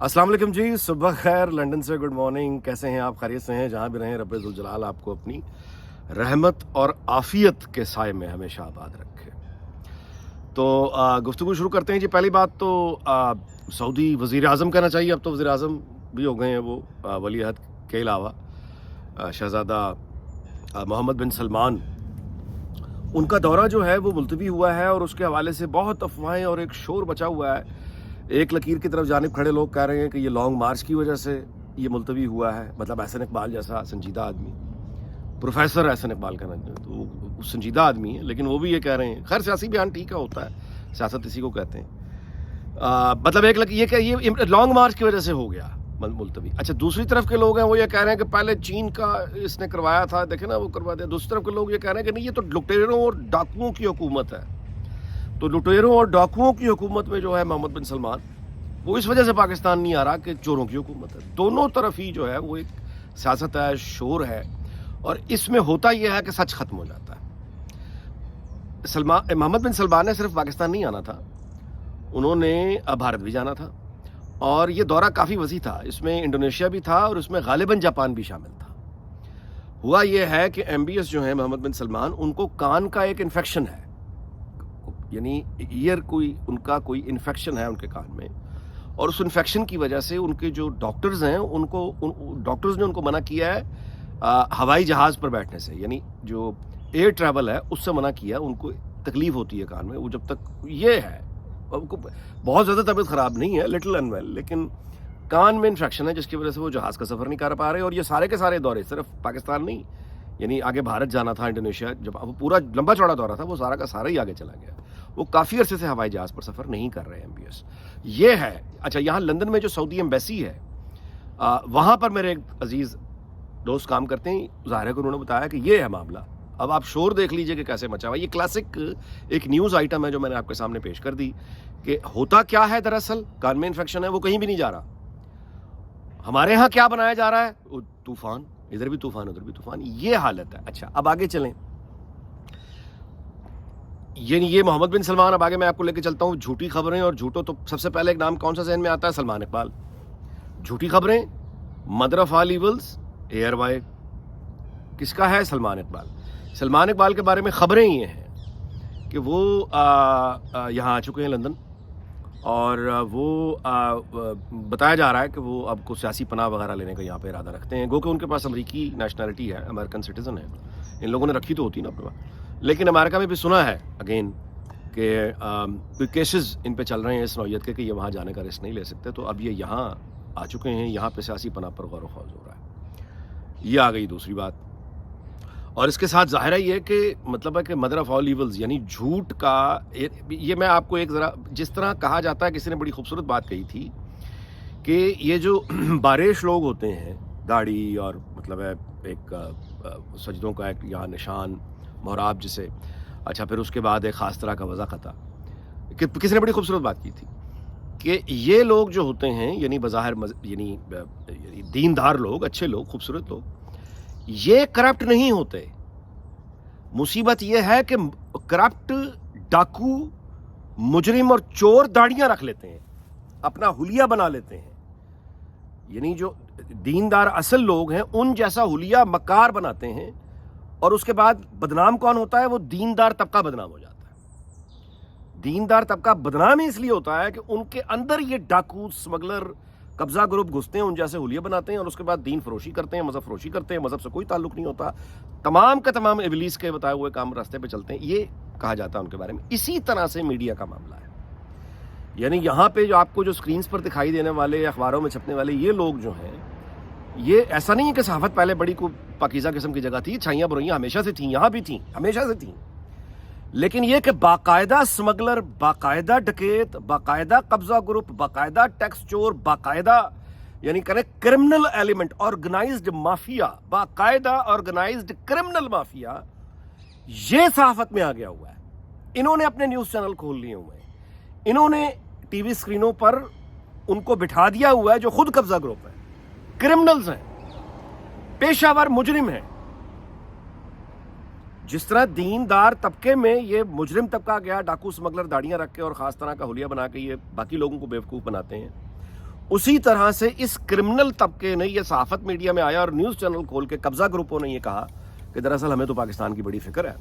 अस्सलाम वालेकुम जी, सुबह खैर, लंदन से गुड मॉर्निंग। कैसे हैं आप? खैरियत से हैं? जहाँ भी रहें, रब्बे ज़ुल जलाल आपको अपनी रहमत और आफ़ियत के साए में हमेशा आबाद रखे। तो गुफ्तगू शुरू करते हैं जी। पहली बात तो सऊदी वज़ीर आज़म कहना चाहिए, अब तो वज़ीर आज़म भी हो गए हैं वो, वली अहद के अलावा शहज़ादा मोहम्मद बिन सलमान। उनका दौरा जो है वो मुलतवी हुआ है और उसके हवाले से बहुत अफवाहें और एक शोर बचा हुआ है। एक लकीर की तरफ जानिब खड़े लोग कह रहे हैं कि ये लॉन्ग मार्च की वजह से ये मुलतवी हुआ है, मतलब एहसन इकबाल जैसा संजीदा आदमी, प्रोफेसर एहसन इकबाल का नाम, तो वो संजीदा आदमी है, लेकिन वो भी ये कह रहे हैं। खैर सियासी बयान ठीक है, होता है, सियासत इसी को कहते हैं। मतलब एक ये लॉन्ग मार्च की वजह से हो गया मुलतवी। अच्छा, दूसरी तरफ के लोग हैं वो ये कह रहे हैं कि पहले चीन का इसने करवाया था, देखे ना, वो करवा दिया। दूसरी तरफ के लोग ये कह रहे हैं कि नहीं, ये तो लुटेरों और डाकुओं की हुकूमत है। तो लुटेरों और डाकुओं की हुकूमत में जो है मोहम्मद बिन सलमान, वो इस वजह से पाकिस्तान नहीं आ रहा कि चोरों की हुकूमत है। दोनों तरफ ही जो है वो एक सियासत है, शोर है, और इसमें होता यह है कि सच खत्म हो जाता है। मोहम्मद बिन सलमान ने सिर्फ पाकिस्तान नहीं आना था, उन्होंने भारत भी जाना था, और ये दौरा काफ़ी वसी था। इसमें इंडोनेशिया भी था और उसमें गालिबन जापान भी शामिल था। हुआ यह है कि MBS जो है मोहम्मद बिन सलमान, उनको कान का एक इन्फेक्शन है, यानी ईयर उनका कोई इन्फेक्शन है उनके कान में, और उस इन्फेक्शन की वजह से उनके जो डॉक्टर्स हैं डॉक्टर्स ने उनको मना किया है हवाई जहाज़ पर बैठने से, यानी जो एयर ट्रैवल है उससे मना किया। उनको तकलीफ होती है कान में, वो जब तक ये है, उनको बहुत ज़्यादा तबीयत ख़राब नहीं है, लिटिल अनवेल, लेकिन कान में इन्फेक्शन है जिसकी वजह से वो जहाज़ का सफ़र नहीं कर पा रहे। और ये सारे के सारे दौरे, सिर्फ पाकिस्तान नहीं, यानी आगे भारत जाना था, इंडोनेशिया, जब वो पूरा लंबा चौड़ा दौरा था, वो सारा का सारा ही आगे चला गया। वो काफ़ी अरसे से हवाई जहाज़ पर सफ़र नहीं कर रहे MBS, ये है। अच्छा, यहाँ लंदन में जो सऊदी एम्बेसी है, वहाँ पर मेरे एक अजीज़ दोस्त काम करते हैं, ज़ाहिर है कि उन्होंने बताया कि ये है मामला। अब आप शोर देख लीजिए कि कैसे मचा हुआ। ये क्लासिक एक न्यूज़ आइटम है जो मैंने आपके सामने पेश कर दी कि होता क्या है। दरअसल कान में इन्फेक्शन है, वो कहीं भी नहीं जा रहा। हमारे यहाँ क्या बनाया जा रहा है, तूफ़ान, इधर भी तूफ़ान उधर भी तूफ़ान, ये हालत है। अच्छा, अब आगे चलें। ये मोहम्मद बिन सलमान। अब आगे मैं आपको लेके चलता हूँ झूठी खबरें और झूठों। तो सबसे पहले एक नाम कौन सा ज़हन में आता है? सलमान इकबाल। झूठी खबरें, mother of all evils, ARY किसका है? सलमान इकबाल। सलमान इकबाल के बारे में खबरें ये हैं कि वो यहाँ आ चुके हैं लंदन, और वो बताया जा रहा है कि वो अब कुछ सियासी पनाह वगैरह लेने का यहाँ पे इरादा रखते हैं। गो कि उनके पास अमेरिकी नेशनलिटी है, अमेरिकन सिटीज़न है। इन लोगों ने रखी तो होती ना अपने पास, लेकिन अमेरिका में भी सुना है अगेन कि कोई केसेस इन पे चल रहे हैं इस नौयत के कि ये वहाँ जाने का रिस्क नहीं ले सकते। तो अब ये यहाँ आ चुके हैं, यहाँ पे सियासी पनाह पर गौर व खौज हो रहा है। ये आ गई दूसरी बात। और इसके साथ ज़ाहिर है ये कि मतलब है कि मदर ऑफ ऑल इवल्स, यानी झूठ का ये मैं आपको एक ज़रा, जिस तरह कहा जाता है, किसी ने बड़ी खूबसूरत बात कही थी कि ये जो बारिश लोग होते हैं, दाढ़ी और मतलब है एक सजदों का एक यहाँ निशान, मोहराब जिसे, अच्छा, फिर उसके बाद एक ख़ास तरह का वज़ा ख़ता, कि किसी ने बड़ी खूबसूरत बात की थी कि ये लोग जो होते हैं, यानी बज़ाहिर यानी दीनदार लोग, अच्छे लोग, खूबसूरत लोग, ये करप्ट नहीं होते। मुसीबत ये है कि करप्ट, डाकू, मुजरिम और चोर दाढ़ियां रख लेते हैं, अपना हुलिया बना लेते हैं। यानी जो दीनदार असल लोग हैं, उन जैसा हुलिया मकार बनाते हैं, और उसके बाद बदनाम कौन होता है? वो दीनदार तबका बदनाम हो जाता है। दीनदार तबका बदनाम इसलिए होता है कि उनके अंदर ये डाकू, स्मगलर, कब्जा ग्रुप घुसते हैं, उन जैसे हुलिया बनाते हैं, और उसके बाद दीन फरोशी करते हैं, मज़हब फरोशी करते हैं। मज़हब से कोई ताल्लुक नहीं होता, तमाम का तमाम इबलीस के बताए हुए काम रास्ते पे चलते हैं, ये कहा जाता है उनके बारे में। इसी तरह से मीडिया का मामला है। यानी यहाँ पे जो आपको जो स्क्रीन्स पर दिखाई देने वाले, अखबारों में छपने वाले ये लोग जो हैं, ये ऐसा नहीं है कि सहाफ़त पहले बड़ी को पाकीज़ा किस्म की जगह थी, छाइयाँ बुराइयाँ हमेशा से थी, यहाँ भी थी, हमेशा से थी, लेकिन ये कि बाकायदा स्मगलर, बाकायदा डकैत, बाकायदा कब्जा ग्रुप, बाकायदा टैक्स चोर, बाकायदा यानी करें क्रिमिनल एलिमेंट, ऑर्गेनाइज्ड माफिया, बाकायदा ऑर्गेनाइज्ड क्रिमिनल माफिया, ये सहाफत में आ गया हुआ है। इन्होंने अपने न्यूज़ चैनल खोल लिए हुए हैं, इन्होंने टीवी स्क्रीनों पर उनको बिठा दिया हुआ है जो खुद कब्जा ग्रुप है, क्रिमिनल्स हैं, पेशावर मुजरिम हैं। जिस तरह दीनदार तबके में ये मुजरिम तबका गया, डाकू, स्मगलर, दाढ़ियां रख के और ख़ास तरह का हुलिया बना के ये बाकी लोगों को बेवकूफ़ बनाते हैं, उसी तरह से इस क्रिमिनल तबके ने, ये सहाफत मीडिया में आया और न्यूज़ चैनल खोल के कब्जा ग्रुपों ने ये कहा कि दरअसल हमें तो पाकिस्तान की बड़ी फिक्र है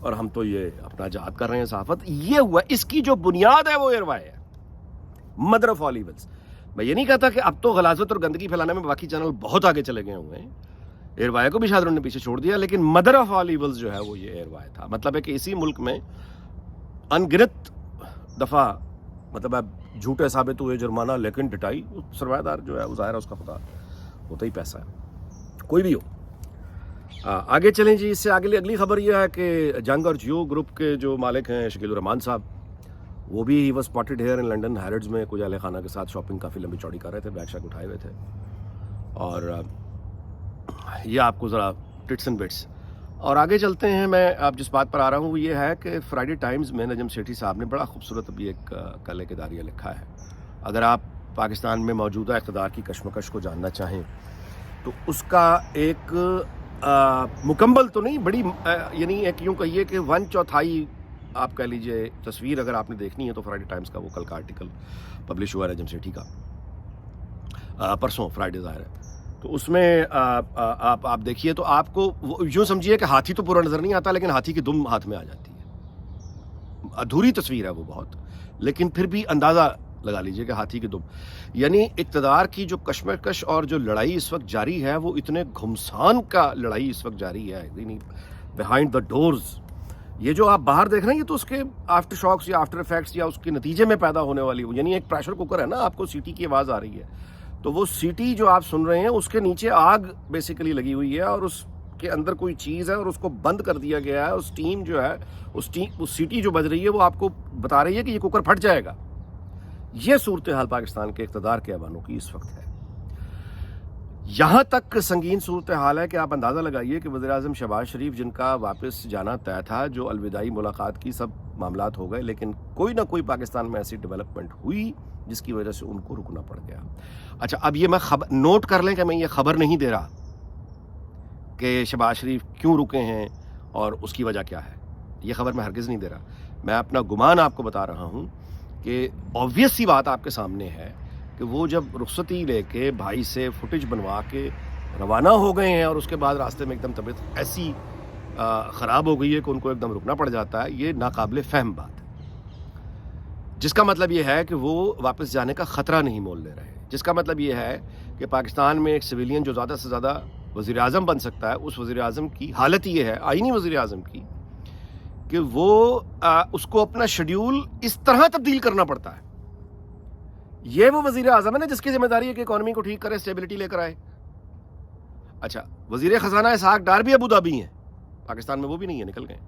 और हम तो ये अपना जहाद कर रहे हैं सहाफत। ये हुआ, इसकी जो बुनियाद है वो एयरवाई है, मदर ऑफ ऑल इविल्स। मैं ये नहीं कहता कि अब तो गलाजत और गंदगी फैलाने में बाकी चैनल बहुत आगे चले गए हुए हैं, एयरवाई को भी शायद उन्होंने पीछे छोड़ दिया, लेकिन मदर ऑफ ऑल इविल्स जो है वो ये एयरवाई था। मतलब है कि इसी मुल्क में अनगिनत दफ़ा, मतलब अब झूठे साबित हुए, जुर्माना, लेकिन डिटाई सरमायादार जो है वो ज़ाहिर है उसका खुदा होता ही पैसा है, कोई भी हो। आगे चलें जी। इससे आगे अगली खबर यह है कि जंग और जियो ग्रुप के जो मालिक हैं शकील उर रहमान साहब, वो भी ही was spotted here in London Harrods में कुछ अहले खाना के साथ शॉपिंग काफ़ी लंबी चौड़ी कर रहे थे, बैग शैग उठाए हुए थे। और ये आपको ज़रा टिट्स एंड बिट्स। और आगे चलते हैं, मैं आप जिस बात पर आ रहा हूँ वो ये है कि फ्राइडे टाइम्स में नजम सेठी साहब ने बड़ा खूबसूरत अभी एक कल के दारिया लिखा है। अगर आप पाकिस्तान में मौजूदा इक़्तिदार की कशमकश को जानना चाहें तो उसका एक मुकम्मल तो नहीं, बड़ी यानी एक यूँ कहिए कि 1/4 आप कह लीजिए तस्वीर अगर आपने देखनी है तो फ्राइडे टाइम्स का वो कल का आर्टिकल पब्लिश हुआ है नजम सेठी का, परसों फ्राइडे ज़ाहिर है। तो उसमें आप देखिए तो आपको यूँ समझिए कि हाथी तो पूरा नज़र नहीं आता, लेकिन हाथी की दुम हाथ में आ जाती है। अधूरी तस्वीर है वो बहुत, लेकिन फिर भी अंदाज़ा लगा लीजिए कि हाथी की दुम। यानी इक़्तिदार की जो कशमकश और जो लड़ाई इस वक्त जारी है वो इतने घुमसान का लड़ाई इस वक्त जारी है, यानी बिहाइंड द डोर्स। ये जो आप बाहर देख रहे हैं ये तो उसके आफ्टर शॉक्स या आफ्टर इफेक्ट्स या उसके नतीजे में पैदा होने वाली, यानी एक प्रेशर कुकर है ना, आपको सीटी की आवाज़ आ रही है, तो वो सीटी जो आप सुन रहे हैं उसके नीचे आग बेसिकली लगी हुई है और उसके अंदर कोई चीज़ है और उसको बंद कर दिया गया है। उस टीम जो है उस सीटी जो बज रही है वो आपको बता रही है कि ये कुकर फट जाएगा। ये सूरत हाल पाकिस्तान के इक़्तिदार के ऐवानों की इस वक्त है। यहाँ तक संगीन सूरत हाल है कि आप अंदाज़ा लगाइए कि वज़ीर-ए-आज़म शहबाज शरीफ, जिनका वापस जाना तय था, जो अलविदाई मुलाकात की सब मामलात हो गए, लेकिन कोई ना कोई पाकिस्तान में ऐसी डेवलपमेंट हुई जिसकी वजह से उनको रुकना पड़ गया। अच्छा, अब ये मैं खबर नोट कर लें कि मैं ये खबर नहीं दे रहा कि शहबाज शरीफ क्यों रुके हैं और उसकी वजह क्या है, ये खबर मैं हरगिज़ नहीं दे रहा। मैं अपना गुमान आपको बता रहा हूँ कि ऑब्वियस सी बात आपके सामने है कि वो जब रुखसती लेके भाई से फुटेज बनवा के रवाना हो गए हैं और उसके बाद रास्ते में एकदम तबीयत ऐसी ख़राब हो गई है कि उनको एकदम रुकना पड़ जाता है, ये नाकाबिले फ़हम बात है। जिसका मतलब ये है कि वो वापस जाने का ख़तरा नहीं मोल ले रहे, जिसका मतलब ये है कि पाकिस्तान में एक सिविलियन जो ज़्यादा से ज़्यादा वज़ीर आज़म बन सकता है, उस वज़ीर आज़म की हालत ये है, आईनी वज़ीर आज़म की, कि वो उसको अपना शेड्यूल इस तरह तब्दील करना पड़ता है। ये वो वज़ीर आज़म है ना जिसकी जिम्मेदारी है कि इकॉनमी को ठीक करे, स्टेबिलिटी लेकर आए। अच्छा, वज़ीर ख़जाना इसहाक डार भी अबू धाबी हैं, पाकिस्तान में वो भी नहीं है, निकल गए।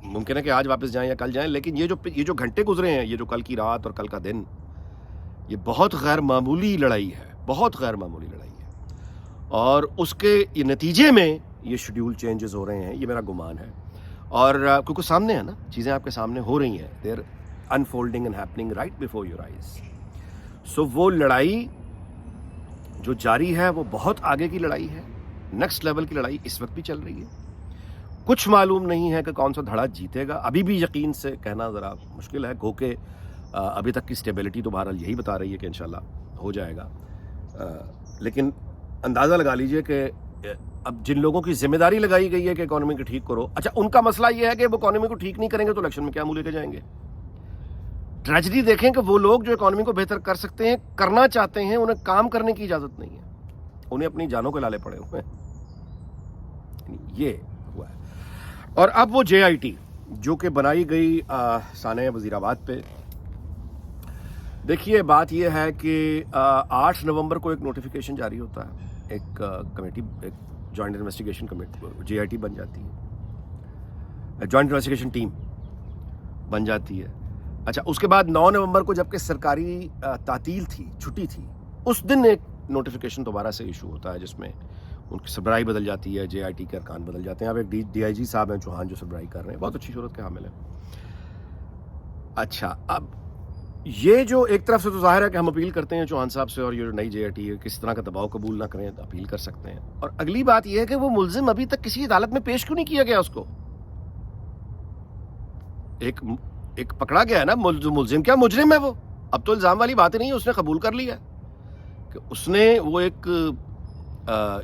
मुमकिन है कि आज वापस जाएं या कल जाएं, लेकिन ये जो घंटे गुजरे हैं, ये जो कल की रात और कल का दिन, ये बहुत गैर मामूली लड़ाई है, बहुत गैर मामूली लड़ाई है। और उसके ये नतीजे में ये शेड्यूल चेंजेस हो रहे हैं, ये मेरा गुमान है। और क्योंकि सामने है ना, चीज़ें आपके सामने हो रही हैं, they're unfolding and happening right before your eyes. So वो लड़ाई जो जारी है वो बहुत आगे की लड़ाई है, नेक्स्ट लेवल की लड़ाई इस वक्त भी चल रही है। कुछ मालूम नहीं है कि कौन सा धड़ा जीतेगा, अभी भी यकीन से कहना ज़रा मुश्किल है, क्योंकि अभी तक की स्टेबिलिटी तो बहरहाल यही बता रही है कि इंशाल्लाह हो जाएगा। लेकिन अंदाज़ा लगा लीजिए कि अब जिन लोगों की जिम्मेदारी लगाई गई है कि इकॉनमी को ठीक करो, अच्छा उनका मसला ये है कि वो इकॉनमी को ठीक नहीं करेंगे तो इलेक्शन में क्या मुँह लेके जाएंगे। ट्रेजेडी देखें कि वो लोग जो इकॉनमी को बेहतर कर सकते हैं, करना चाहते हैं, उन्हें काम करने की इजाज़त नहीं है, उन्हें अपनी जानों के लाले पड़े हुए हैं। ये हुआ है। और अब वो JIT जो कि बनाई गई साने वज़ीराबाद पे, देखिए बात ये है कि 8 नवंबर को एक नोटिफिकेशन जारी होता है, एक कमेटी, एक जॉइंट इन्वेस्टिगेशन कमेटी JIT बन जाती है, जॉइंट इन्वेस्टिगेशन टीम बन जाती है। अच्छा, उसके बाद 9 नवंबर को जबकि सरकारी तातील थी, छुट्टी थी, उस दिन एक नोटिफिकेशन दोबारा से इशू होता है जिसमें उनकी सरबराही बदल जाती है, JIT के अरकान बदल जाते हैं। अब एक DIG साहब हैं चौहान जो सरबराही कर रहे हैं, बहुत अच्छी शोहरत के हामिल हैं। अच्छा, अब ये जो एक तरफ से तो जाहिर है कि हम अपील करते हैं चौहान साहब से, और ये जो नई JIT है किसी तरह का दबाव कबूल ना करें, अपील कर सकते हैं। और अगली बात यह है कि वो मुलजिम अभी तक किसी अदालत में पेश क्यों नहीं किया गया, उसको एक पकड़ा गया है ना, मुलजिम क्या मुजरिम है वो, اب تو الزام والی بات ہی نہیں ہے, اس نے قبول کر لیا کہ اس نے, وہ ایک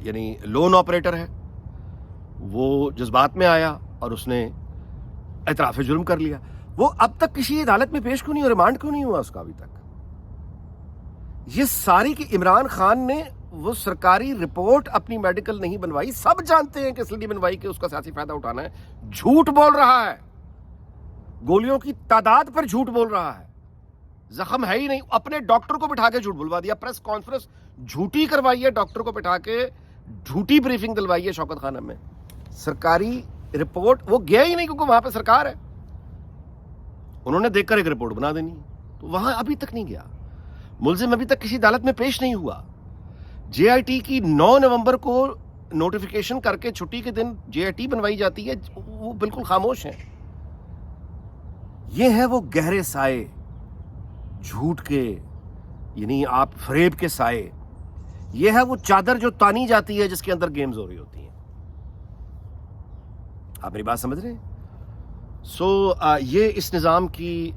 یعنی لون آپریٹر ہے, وہ جذبات میں آیا اور اس نے اعتراف جرم کر لیا. وہ اب تک کسی عدالت میں پیش کیوں نہیں ہوا, ریمانڈ کیوں نہیں ہوا اس کا ابھی تک؟ یہ ساری کی عمران خان نے وہ سرکاری رپورٹ اپنی میڈیکل نہیں بنوائی. سب جانتے ہیں کہ اس لیے بنوائی کہ اس کا سیاسی فائدہ اٹھانا ہے. جھوٹ بول رہا ہے, گولیوں کی تعداد پر جھوٹ بول رہا ہے, زخم ہے ہی نہیں. اپنے ڈاکٹر کو بٹھا کے جھوٹ بلوا دیا, پریس کانفرنس جھوٹی کروائی ہے, ڈاکٹر کو بٹھا کے جھوٹی بریفنگ دلوائی ہے شوکت خانم میں. سرکاری رپورٹ وہ گیا ہی نہیں کیونکہ وہاں پہ سرکار ہے, انہوں نے دیکھ کر ایک رپورٹ بنا دینی ہے, تو وہاں ابھی تک نہیں گیا. ملزم ابھی تک کسی عدالت میں پیش نہیں ہوا. جے آئی ٹی کی 9 نومبر کو نوٹیفیکیشن کر کے چھٹی کے دن جے آئی ٹی بنوائی جاتی ہے, وہ بالکل خاموش ہیں. یہ ہے وہ گہرے سائے جھوٹ کے, یعنی آپ فریب کے سائے. یہ ہے وہ چادر جو تانی جاتی ہے جس کے اندر گیمز ہو رہی ہوتی ہیں. آپ میری بات سمجھ رہے ہیں؟ یہ اس نظام کی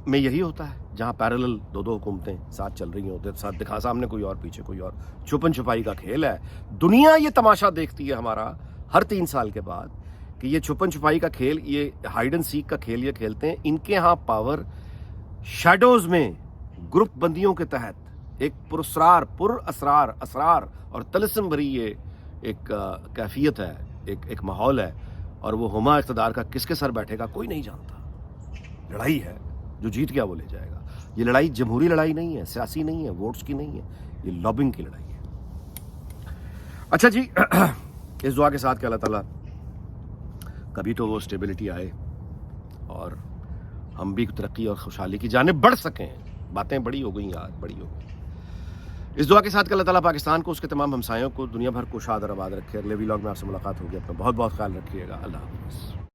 میں یہی ہوتا ہے جہاں پیرالل دو حکومتیں ساتھ چل رہی ہوتے, ساتھ دکھا سامنے کوئی اور پیچھے کوئی اور, چھپن چھپائی کا کھیل ہے. دنیا یہ تماشا دیکھتی ہے ہمارا ہر 3 سال کے بعد کہ یہ چھپن چھپائی کا کھیل, یہ ہائیڈ اینڈ سیک کا کھیل یہ کھیلتے ہیں. ان کے ہاں پاور شیڈوز میں گروپ بندیوں کے تحت ایک اسرار اور طلسم بھری یہ ایک کیفیت ہے, ایک ماحول ہے, اور وہ ہما اقتدار کا کس کے سر بیٹھے گا کوئی نہیں جانتا. لڑائی ہے, جو جیت گیا وہ لے جائے گا. یہ لڑائی جمہوری لڑائی نہیں ہے, سیاسی نہیں ہے, ووٹس کی نہیں ہے, یہ لابنگ کی لڑائی ہے. اچھا جی, اس دعا کے ساتھ کہ اللہ تعالیٰ کبھی تو وہ اسٹیبلٹی آئے اور ہم بھی ترقی اور خوشحالی کی جانب بڑھ سکیں. باتیں بڑی ہو گئی یار, بڑی ہو گئی. اس دعا کے ساتھ کہ اللہ تعالیٰ پاکستان کو, اس کے تمام ہمسایوں کو دنیا بھر کو شاد اور آباد رکھے. اگلے ویلاگ میں آپ سے ملاقات ہوگی. اپنا بہت بہت خیال رکھیے گا. اللہ حافظ.